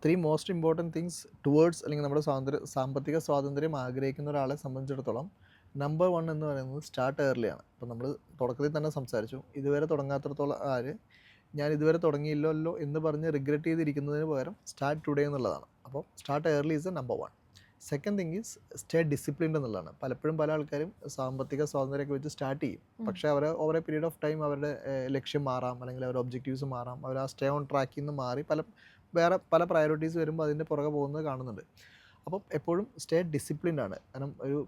Three most important things towards അല്ലെങ്കിൽ നമ്മുടെ സാമ്പത്തിക സ്വാതന്ത്ര്യം ആഗ്രഹിക്കുന്ന ഒരാളെ സംബന്ധിച്ചിടത്തോളം നമ്പർ 1 എന്ന് പറയുന്നത് സ്റ്റാർട്ട് ഏർലിയാണ്. ഇപ്പോൾ നമ്മൾ തുടക്കത്തിൽ തന്നെ സംസാരിച്ചു, ഇതുവരെ തുടങ്ങാത്തിടത്തോളം ഞാൻ ഇതുവരെ തുടങ്ങിയില്ലല്ലോ എന്ന് പറഞ്ഞ് റിഗ്രറ്റ് ചെയ്തിരിക്കുന്നതിന് പകരം സ്റ്റാർട്ട് ടുഡേ എന്നുള്ളതാണ്. അപ്പോൾ start early is A number 1. Second thing is stay disciplined എന്നുള്ളതാണ്. പലപ്പോഴും പല ആൾക്കാരും സാമ്പത്തിക സ്വാതന്ത്ര്യമൊക്കെ വെച്ച് സ്റ്റാർട്ട് ചെയ്യും, പക്ഷേ over A period of time അവരുടെ ലക്ഷ്യം മാറാം, അല്ലെങ്കിൽ അവരുടെ ഒബ്ജക്റ്റീവ്സ് മാറാം, അവർ ആ സ്റ്റേ ഓൺ ട്രാക്കിൽ നിന്ന് മാറി വേറെ പല പ്രയോറിറ്റീസ് വരുമ്പോൾ അതിൻ്റെ പുറകെ പോകുന്നത് കാണുന്നുണ്ട്. അപ്പം എപ്പോഴും സ്റ്റേ ഡിസിപ്ലിൻഡ് ആണ്. കാരണം ഒരു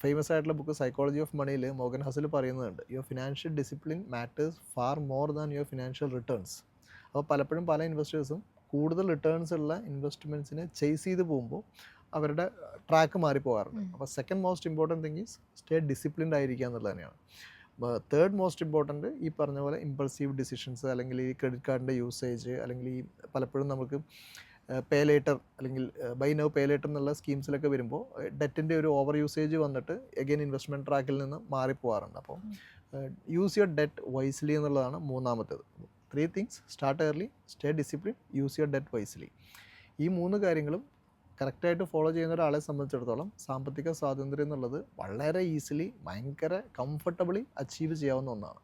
ഫേമസ് ആയിട്ടുള്ള ബുക്ക് സൈക്കോളജി ഓഫ് മണിയിൽ മോർഗൻ ഹസൽ പറയുന്നുണ്ട്, your financial discipline matters far more than your financial returns. അപ്പോൾ പലപ്പോഴും പല ഇൻവെസ്റ്റേഴ്സും കൂടുതൽ റിട്ടേൺസ് ഉള്ള ഇൻവെസ്റ്റ്മെൻറ്റ്സിനെ ചേസ് ചെയ്ത് പോകുമ്പോൾ അവരുടെ ട്രാക്ക് മാറിപ്പോകാറുണ്ട്. അപ്പോൾ second most important thing is stay disciplined ആയിരിക്കുക എന്നുള്ളത് തന്നെയാണ്. തേർഡ് മോസ്റ്റ് ഇമ്പോർട്ടൻറ്റ് ഈ പറഞ്ഞ പോലെ ഇമ്പൾസീവ് ഡിസിഷൻസ്, അല്ലെങ്കിൽ ഈ ക്രെഡിറ്റ് കാർഡിൻ്റെ യൂസേജ്, അല്ലെങ്കിൽ ഈ പലപ്പോഴും നമുക്ക് പേ ലേറ്റർ അല്ലെങ്കിൽ ബൈ നൗ പേ ലേറ്റർ എന്നുള്ള സ്കീംസിലൊക്കെ വരുമ്പോൾ ഡെറ്റിൻ്റെ ഒരു ഓവർ യൂസേജ് വന്നിട്ട് എഗെയിൻ ഇൻവെസ്റ്റ്മെൻറ്റ് ട്രാക്കിൽ നിന്ന് മാറിപ്പോകാറുണ്ട്. അപ്പോൾ യൂസ് യുവർ ഡെറ്റ് വൈസ്ലി എന്നുള്ളതാണ് മൂന്നാമത്തേത്. 3 things: start early, stay discipline, use your debt wisely. ഈ 3 കാര്യങ്ങളും കറക്റ്റായിട്ട് ഫോളോ ചെയ്യുന്ന ഒരാളെ സംബന്ധിച്ചിടത്തോളം സാമ്പത്തിക സ്വാതന്ത്ര്യം എന്നുള്ളത് വളരെ ഈസിലി, ഭയങ്കര കംഫർട്ടബിളി അച്ചീവ് ചെയ്യാവുന്ന ഒന്നാണ്.